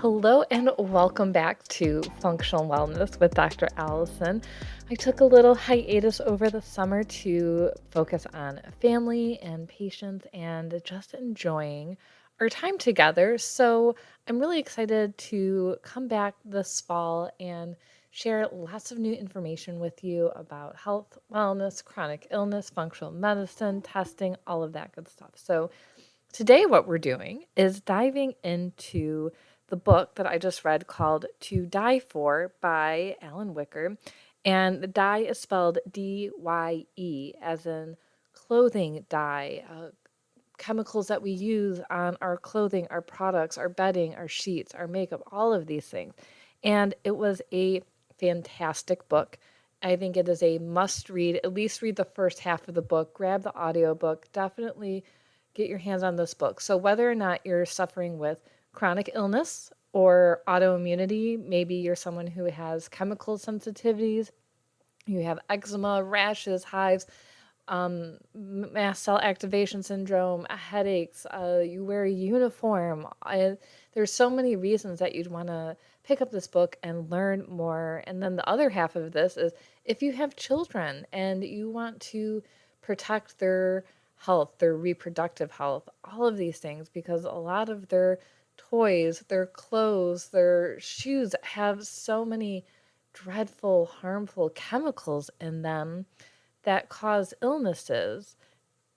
Hello and welcome back to Functional Wellness with Dr. Allison. I took a little hiatus over the summer to focus on family and patients and just enjoying our time together. So I'm really excited to come back this fall and share lots of new information with you about health, wellness, chronic illness, functional medicine, testing, all of that good stuff. So today, what we're doing is diving into the book that I just read called To Die For by Alden Wicker. And the dye is spelled DYE, as in clothing dye, chemicals that we use on our clothing, our products, our bedding, our sheets, our makeup, all of these things. And it was a fantastic book. I think it is a must read. At least read the first half of the book, grab the audiobook, definitely get your hands on this book. So whether or not you're suffering with chronic illness or autoimmunity, maybe you're someone who has chemical sensitivities, you have eczema, rashes, hives, mast cell activation syndrome, headaches, you wear a uniform. There's so many reasons that you'd want to pick up this book and learn more. And then the other half of this is if you have children and you want to protect their health, their reproductive health, all of these things, because a lot of their toys, their clothes, their shoes have so many dreadful, harmful chemicals in them that cause illnesses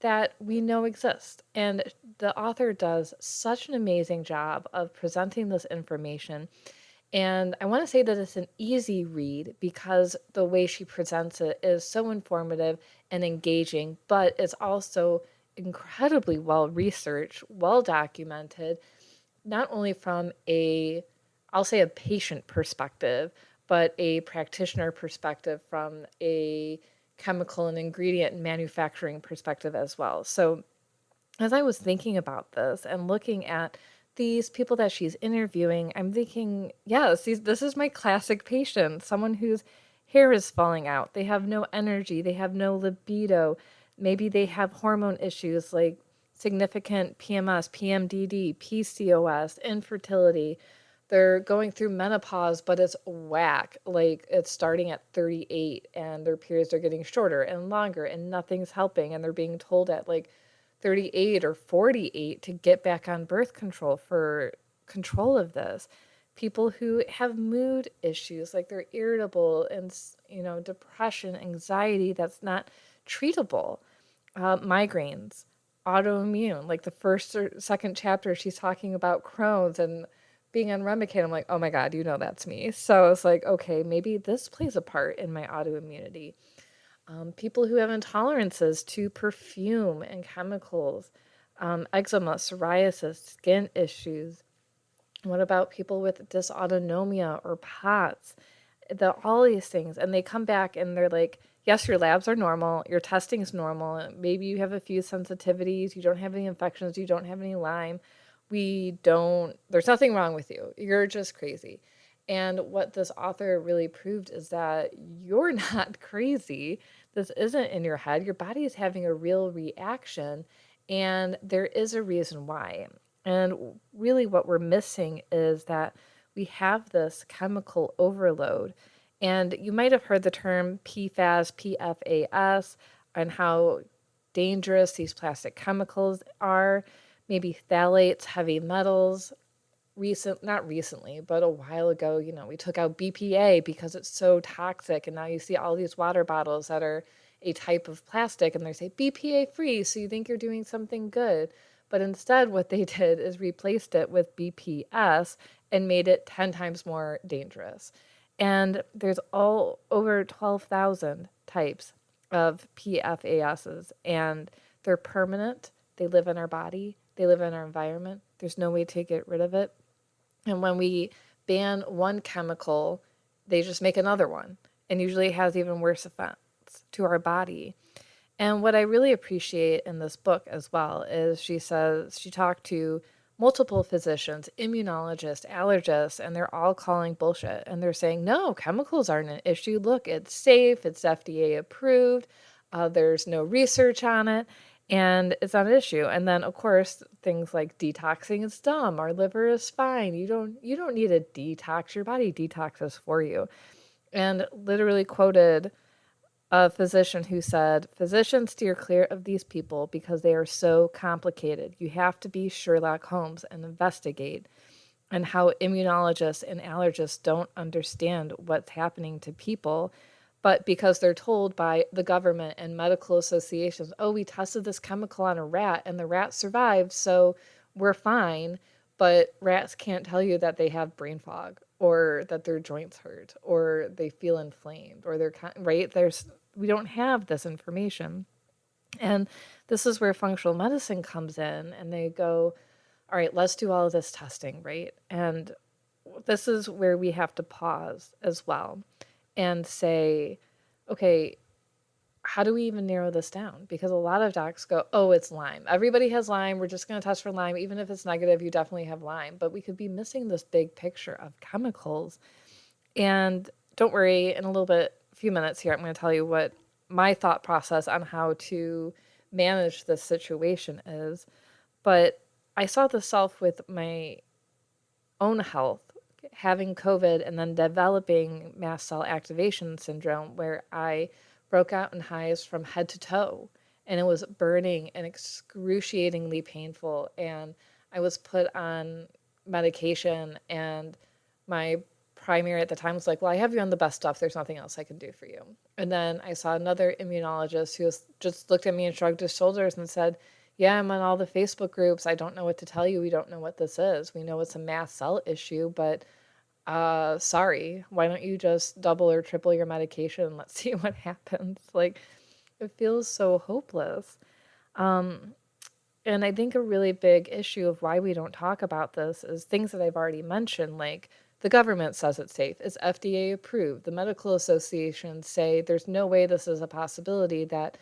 that we know exist. And the author does such an amazing job of presenting this information. And I want to say that it's an easy read because the way she presents it is so informative and engaging, but it's also incredibly well researched, well documented, not only from I'll say a patient perspective, but a practitioner perspective from a chemical and ingredient and manufacturing perspective as well. So as I was thinking about this and looking at these people that she's interviewing, I'm thinking, yes, this is my classic patient, someone whose hair is falling out. They have no energy, they have no libido. Maybe they have hormone issues like significant PMS, PMDD, PCOS, infertility. They're going through menopause, but it's whack. Like it's starting at 38 and their periods are getting shorter and longer and nothing's helping. And they're being told at like 38 or 48 to get back on birth control for control of this. People who have mood issues, like they're irritable and, depression, anxiety that's not treatable, migraines, autoimmune. Like the first or second chapter, she's talking about Crohn's and being on Remicade. I'm like, oh my God, that's me. So I was like, okay, maybe this plays a part in my autoimmunity. People who have intolerances to perfume and chemicals, eczema, psoriasis, skin issues. What about people with dysautonomia or POTS? All these things. And they come back and they're like, yes, your labs are normal, your testing is normal, maybe you have a few sensitivities, you don't have any infections, you don't have any Lyme. There's nothing wrong with you. You're just crazy. And what this author really proved is that you're not crazy. This isn't in your head. Your body is having a real reaction, and there is a reason why. And really, what we're missing is that we have this chemical overload. And you might have heard the term PFAS, PFAS, and how dangerous these plastic chemicals are. Maybe phthalates, heavy metals. Not recently, but a while ago, we took out BPA because it's so toxic. And now you see all these water bottles that are a type of plastic and they say BPA free. So you think you're doing something good. But instead, what they did is replaced it with BPS and made it 10 times more dangerous. And there's all over 12,000 types of PFASs, and they're permanent. They live in our body. They live in our environment. There's no way to get rid of it. And when we ban one chemical, they just make another one, and usually it has even worse effects to our body. And what I really appreciate in this book as well is she says she talked to multiple physicians, immunologists, allergists, and they're all calling bullshit. And they're saying, no, chemicals aren't an issue. Look, it's safe. It's FDA approved. There's no research on it. and it's not an issue. And then of course things like detoxing is dumb. Our liver is fine. You don't need a detox. Your body detoxes for you. And literally quoted a physician who said, "Physicians steer clear of these people because they are so complicated. You have to be Sherlock Holmes and investigate." And how immunologists and allergists don't understand what's happening to people, but because they're told by the government and medical associations, "Oh, we tested this chemical on a rat and the rat survived, so we're fine." But rats can't tell you that they have brain fog or that their joints hurt or they feel inflamed or right? We don't have this information. And this is where functional medicine comes in, and they go, all right, let's do all of this testing, right? And this is where we have to pause as well and say, okay, how do we even narrow this down? Because a lot of docs go, oh, it's Lyme. Everybody has Lyme. We're just going to test for Lyme. Even if it's negative, you definitely have Lyme. But we could be missing this big picture of chemicals. And don't worry, in a few minutes here, I'm going to tell you what my thought process on how to manage this situation is. But I saw this self with my own health, having COVID and then developing mast cell activation syndrome, where I broke out in hives from head to toe, and it was burning and excruciatingly painful. And I was put on medication, and my primary at the time was like, "Well, I have you on the best stuff. There's nothing else I can do for you." And then I saw another immunologist who just looked at me and shrugged his shoulders and said, "Yeah, I'm on all the Facebook groups. I don't know what to tell you. We don't know what this is. We know it's a mast cell issue, but sorry. Why don't you just double or triple your medication and let's see what happens?" Like, it feels so hopeless. Um, and I think a really big issue of why we don't talk about this is things that I've already mentioned, like the government says it's safe, it's FDA approved. The medical associations say there's no way this is a possibility, that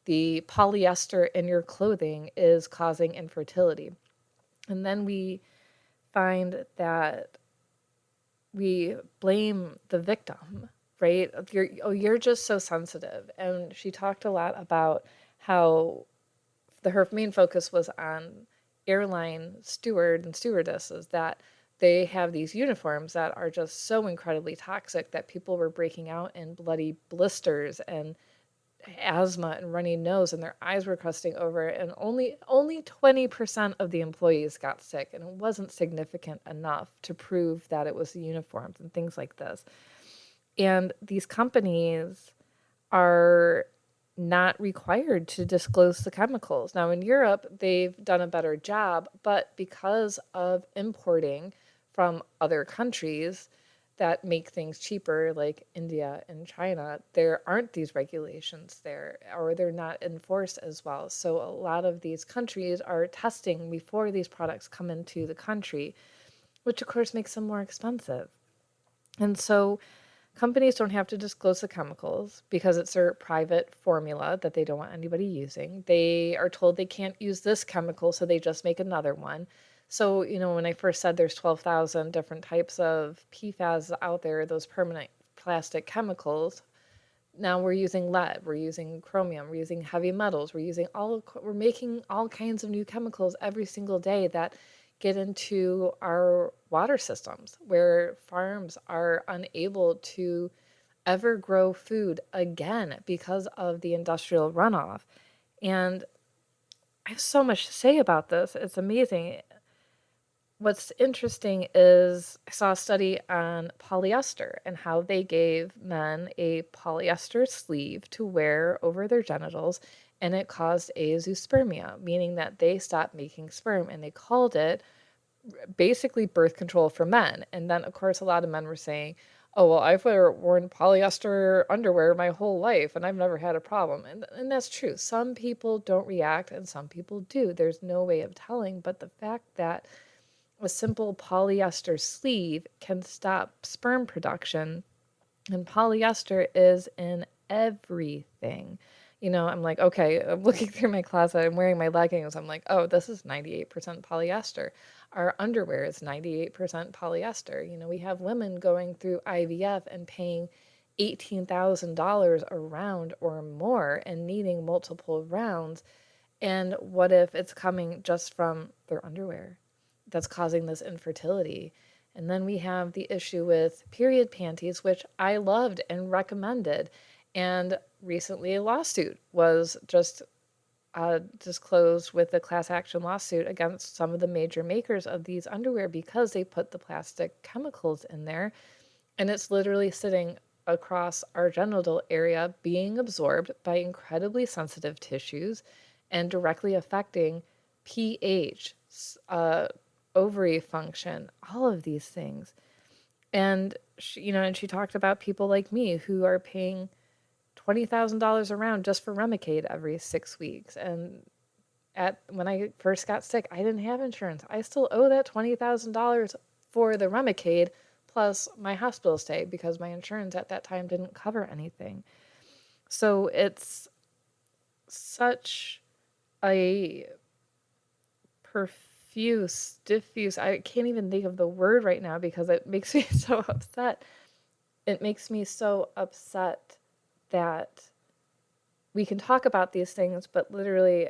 the polyester in your clothing is causing infertility. And then we find that we blame the victim, right? You're just so sensitive. And she talked a lot about how her main focus was on airline steward and stewardesses, that they have these uniforms that are just so incredibly toxic that people were breaking out in bloody blisters and asthma and runny nose, and their eyes were crusting over, and only 20% of the employees got sick, and it wasn't significant enough to prove that it was the uniforms and things like this. And these companies are not required to disclose the chemicals. Now in Europe, they've done a better job, but because of importing from other countries that make things cheaper, like India and China, there aren't these regulations there, or they're not enforced as well. So a lot of these countries are testing before these products come into the country, which of course makes them more expensive. And so companies don't have to disclose the chemicals because it's their private formula that they don't want anybody using. They are told they can't use this chemical, so they just make another one. So, when I first said there's 12,000 different types of PFAS out there, those permanent plastic chemicals, now we're using lead, we're using chromium, we're using heavy metals, we're making all kinds of new chemicals every single day that get into our water systems, where farms are unable to ever grow food again because of the industrial runoff. And I have so much to say about this. It's amazing. What's interesting is I saw a study on polyester and how they gave men a polyester sleeve to wear over their genitals, and it caused azoospermia, meaning that they stopped making sperm, and they called it basically birth control for men. And then, of course, a lot of men were saying, "Oh, well, I've worn polyester underwear my whole life, and I've never had a problem." And that's true. Some people don't react, and some people do. There's no way of telling. But the fact that a simple polyester sleeve can stop sperm production, and polyester is in everything. I'm like, okay, I'm looking through my closet, I'm wearing my leggings. I'm like, oh, this is 98% polyester. Our underwear is 98% polyester. We have women going through IVF and paying $18,000 a round or more and needing multiple rounds. And what if it's coming just from their underwear that's causing this infertility? And then we have the issue with period panties, which I loved and recommended. And recently a lawsuit was just disclosed with a class action lawsuit against some of the major makers of these underwear because they put the plastic chemicals in there. And it's literally sitting across our genital area, being absorbed by incredibly sensitive tissues and directly affecting pH, ovary function, all of these things. And she talked about people like me who are paying $20,000 a round just for Remicade every 6 weeks. And when I first got sick, I didn't have insurance. I still owe that $20,000 for the Remicade plus my hospital stay because my insurance at that time didn't cover anything. So it's such a diffuse, I can't even think of the word right now because it makes me so upset. It makes me so upset that we can talk about these things, but literally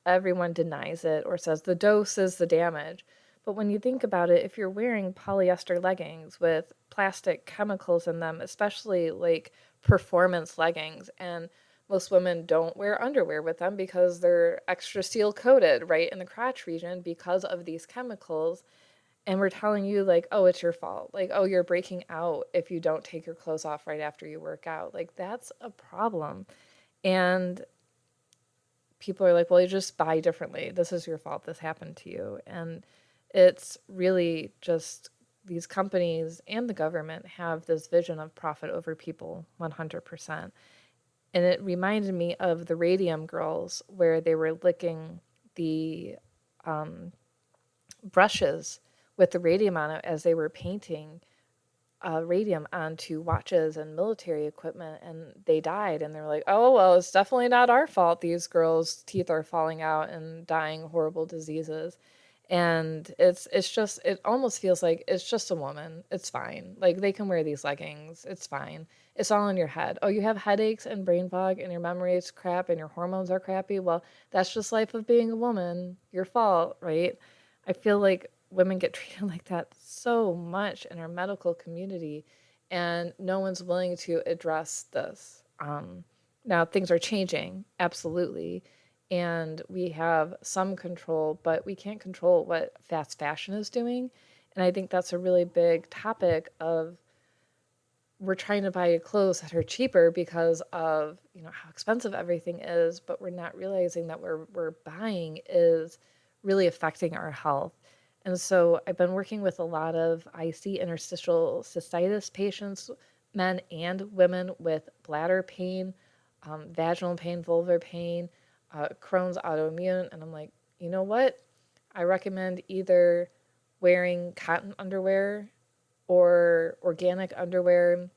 everyone denies it or says the dose is the damage. But when you think about it, if you're wearing polyester leggings with plastic chemicals in them, especially like performance leggings, and most women don't wear underwear with them because they're extra seal coated right in the crotch region because of these chemicals. And we're telling you, like, oh, it's your fault. Like, oh, you're breaking out if you don't take your clothes off right after you work out. Like, that's a problem. And people are like, well, you just buy differently. This is your fault. This happened to you. And it's really just these companies and the government have this vision of profit over people 100%. And it reminded me of the Radium Girls, where they were licking the brushes with the radium on it as they were painting radium onto watches and military equipment, and they died. And they're like, oh, well, it's definitely not our fault. These girls' teeth are falling out and dying horrible diseases. And it almost feels like it's just a woman. It's fine. Like, they can wear these leggings. It's fine. It's all in your head. Oh, you have headaches and brain fog and your memory is crap and your hormones are crappy. Well, that's just life of being a woman. Your fault, right? I feel like women get treated like that so much in our medical community, and no one's willing to address this. Now, things are changing, absolutely, and we have some control, but we can't control what fast fashion is doing. And I think that's a really big topic of we're trying to buy clothes that are cheaper because of how expensive everything is, but we're not realizing that we're buying is really affecting our health. And so I've been working with a lot of IC interstitial cystitis patients, men and women with bladder pain, vaginal pain, vulvar pain, Crohn's autoimmune. And I'm like, you know what? I recommend either wearing cotton underwear or organic underwear,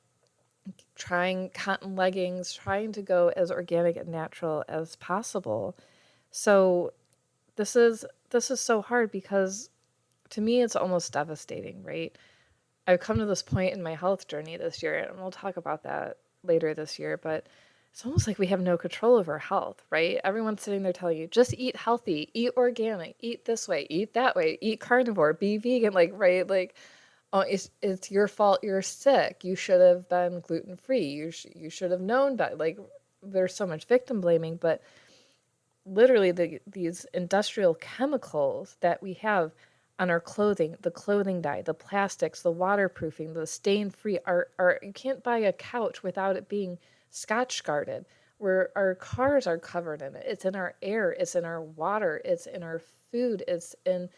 trying cotton leggings, trying to go as organic and natural as possible. So this is so hard because to me it's almost devastating, right? I've come to this point in my health journey this year, and we'll talk about that later this year, but it's almost like we have no control over health, right? Everyone's sitting there telling you, just eat healthy, eat organic, eat this way, eat that way, eat carnivore, be vegan, like, right? Like, oh, it's your fault you're sick. You should have been gluten-free. You should have known that. Like, there's so much victim blaming, but literally these industrial chemicals that we have on our clothing, the clothing dye, the plastics, the waterproofing, the stain-free, are you can't buy a couch without it being Scotch guarded. Where our cars are covered in it. It's in our air, it's in our water, it's in our food, it's in,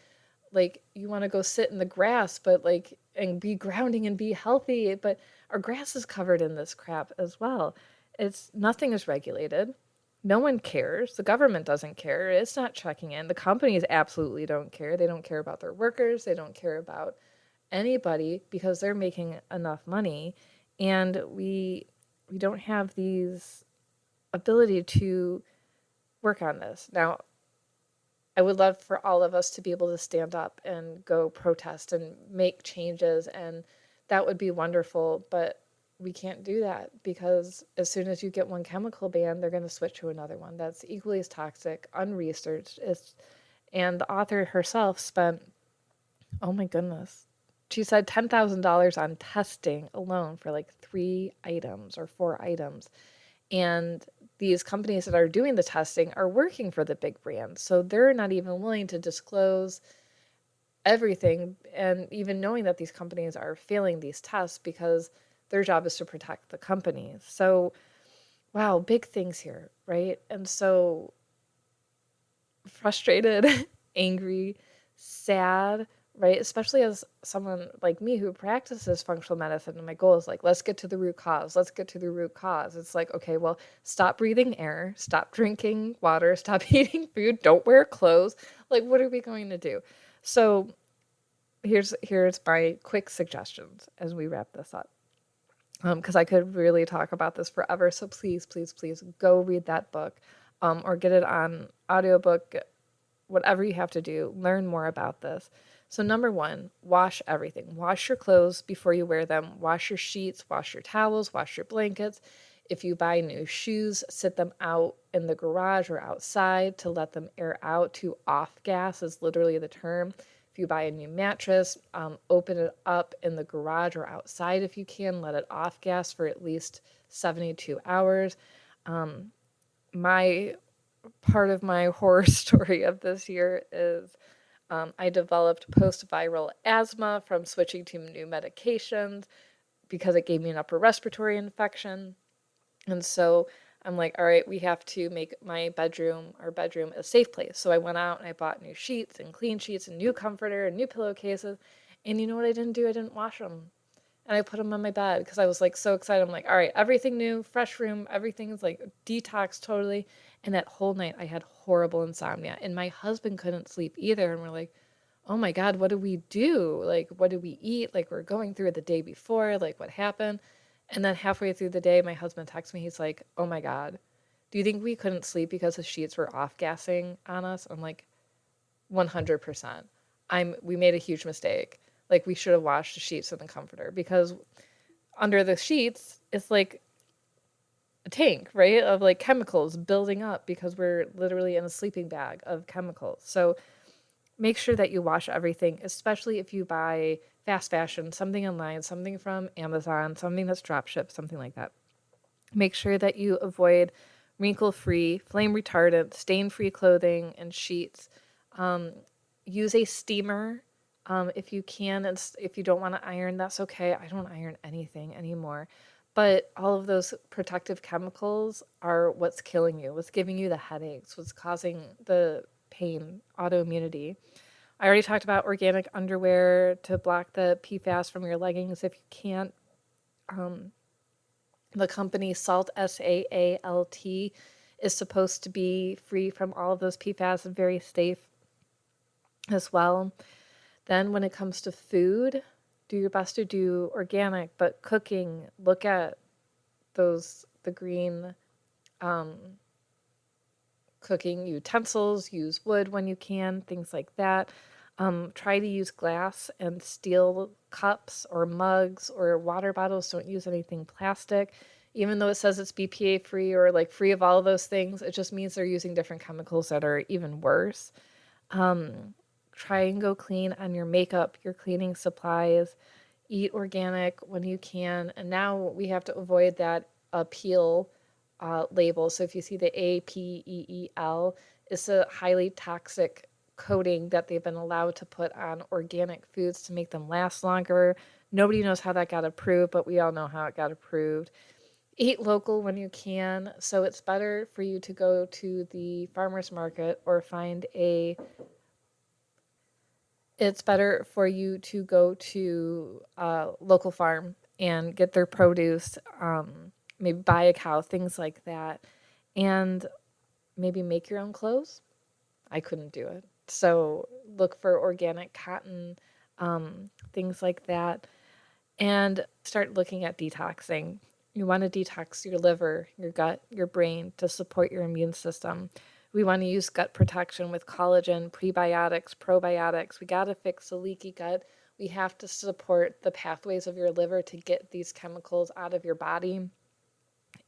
like, you want to go sit in the grass but like and be grounding and be healthy, but our grass is covered in this crap as well. It's nothing is regulated. No one cares. The government doesn't care. It's not checking in. The companies absolutely don't care. They don't care about their workers. They don't care about anybody because they're making enough money. And we don't have these ability to work on this. Now, I would love for all of us to be able to stand up and go protest and make changes, and that would be wonderful. But we can't do that because as soon as you get one chemical ban, they're going to switch to another one that's equally as toxic, unresearched. And the author herself spent, oh my goodness, she said $10,000 on testing alone for like 3 items or 4 items. And these companies that are doing the testing are working for the big brands. So they're not even willing to disclose everything, and even knowing that these companies are failing these tests because their job is to protect the companies. So, wow, big things here, right? And so frustrated, angry, sad, right? Especially as someone like me who practices functional medicine, and my goal is like, let's get to the root cause. Let's get to the root cause. It's like, okay, well, stop breathing air, stop drinking water, stop eating food, don't wear clothes. Like, what are we going to do? So here's my quick suggestions as we wrap this up. Because I could really talk about this forever. So please, please, please go read that book, or get it on audiobook, whatever you have to do, learn more about this. So number one, wash everything. Wash your clothes before you wear them. Wash your sheets, wash your towels, wash your blankets. If you buy new shoes, sit them out in the garage or outside to let them air out. To off gas is literally the term. If you buy a new mattress, open it up in the garage or outside if you can. Let it off gas for at least 72 hours. My part of my horror story of this year is I developed post-viral asthma from switching to new medications because it gave me an upper respiratory infection. And so I'm like, all right, we have to make our bedroom, a safe place. So I went out and I bought new sheets and clean sheets and new comforter and new pillowcases. And you know what I didn't do? I didn't wash them. And I put them on my bed because I was like so excited. I'm like, all right, everything new, fresh room, everything's like detox totally. And that whole night I had horrible insomnia. And my husband couldn't sleep either. And we're like, oh my God, what do we do? Like, what do we eat? Like, we're going through it the day before. Like, what happened? And then halfway through the day, my husband texts me. He's like, oh my God, do you think we couldn't sleep because the sheets were off gassing on us? I'm like, 100%. We made a huge mistake. Like, we should have washed the sheets and the comforter because under the sheets, it's like a tank, right? Of like chemicals building up because we're literally in a sleeping bag of chemicals. So make sure that you wash everything, especially if you buy fast fashion, something online, something from Amazon, something that's drop shipped, something like that. Make sure that you avoid wrinkle-free, flame retardant, stain-free clothing and sheets. Use a steamer if you can. And if you don't want to iron, that's okay. I don't iron anything anymore. But all of those protective chemicals are what's killing you, what's giving you the headaches, what's causing the pain, autoimmunity. I already talked about organic underwear to block the PFAS from your leggings if you can't. The company Salt, SAALT, is supposed to be free from all of those PFAS and very safe as well. Then when it comes to food, do your best to do organic, but cooking, look at the green cooking utensils, use wood when you can, things like that. Try to use glass and steel cups or mugs or water bottles. Don't use anything plastic. Even though it says it's BPA free or like free of all of those things, it just means they're using different chemicals that are even worse. Try and go clean on your makeup, your cleaning supplies. Eat organic when you can. And now we have to avoid that appeal label. So if you see the APEEL, it's a highly toxic coating that they've been allowed to put on organic foods to make them last longer. Nobody knows how that got approved, but we all know how it got approved. Eat local when you can. So it's better for you to go to the farmer's market or it's better for you to go to a local farm and get their produce, maybe buy a cow, things like that, and maybe make your own clothes. I couldn't do it. So look for organic cotton, things like that, and start looking at detoxing. You want to detox your liver, your gut, your brain to support your immune system. We want to use gut protection with collagen, prebiotics, probiotics. We got to fix the leaky gut We have to support the pathways of your liver to get these chemicals out of your body.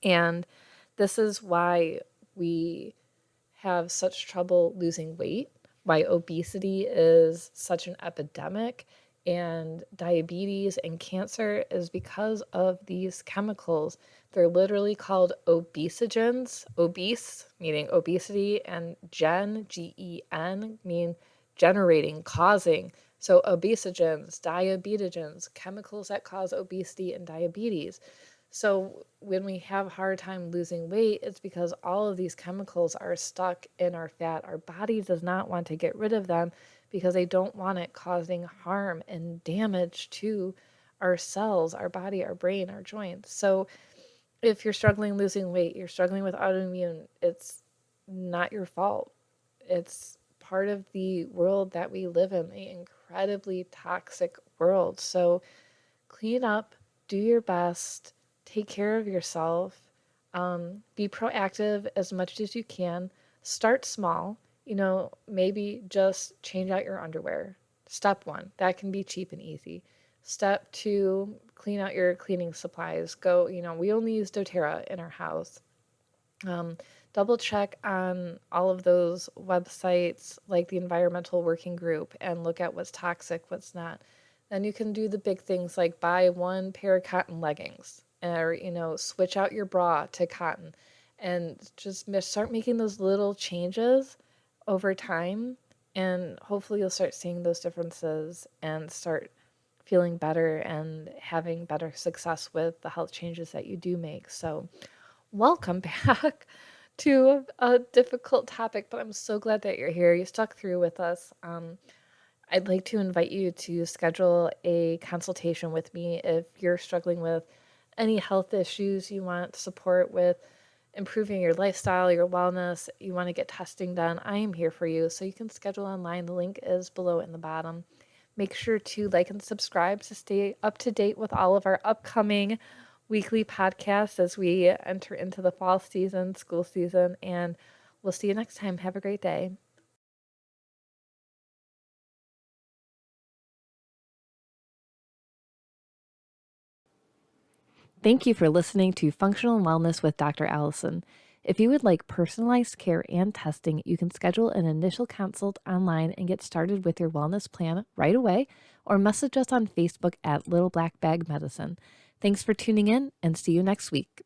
And this is why we have such trouble losing weight, why obesity is such an epidemic, and diabetes and cancer is because of these chemicals. They're literally called obesogens, obese meaning obesity, and gen, mean generating, causing. So obesogens, diabetogens, chemicals that cause obesity and diabetes. So when we have a hard time losing weight, it's because all of these chemicals are stuck in our fat. Our body does not want to get rid of them because they don't want it causing harm and damage to our cells, our body, our brain, our joints. So if you're struggling losing weight, you're struggling with autoimmune, it's not your fault. It's part of the world that we live in, the incredibly toxic world. So clean up, do your best, take care of yourself, be proactive as much as you can. Start small, maybe just change out your underwear. Step one, that can be cheap and easy. Step two, clean out your cleaning supplies. Go, we only use doTERRA in our house. Double check on all of those websites like the Environmental Working Group and look at what's toxic, what's not. Then you can do the big things like buy one pair of cotton leggings or, switch out your bra to cotton and just start making those little changes over time. And hopefully you'll start seeing those differences and start feeling better and having better success with the health changes that you do make. So welcome back to a difficult topic, but I'm so glad that you're here. You stuck through with us. I'd like to invite you to schedule a consultation with me if you're struggling with any health issues, you want support with improving your lifestyle, your wellness, you want to get testing done. I am here for you. So you can schedule online. The link is below in the bottom. Make sure to like and subscribe to stay up to date with all of our upcoming weekly podcasts as we enter into the fall season, school season, and we'll see you next time. Have a great day. Thank you for listening to Functional Wellness with Dr. Alison. If you would like personalized care and testing, you can schedule an initial consult online and get started with your wellness plan right away, or message us on Facebook at Little Black Bag Medicine. Thanks for tuning in and see you next week.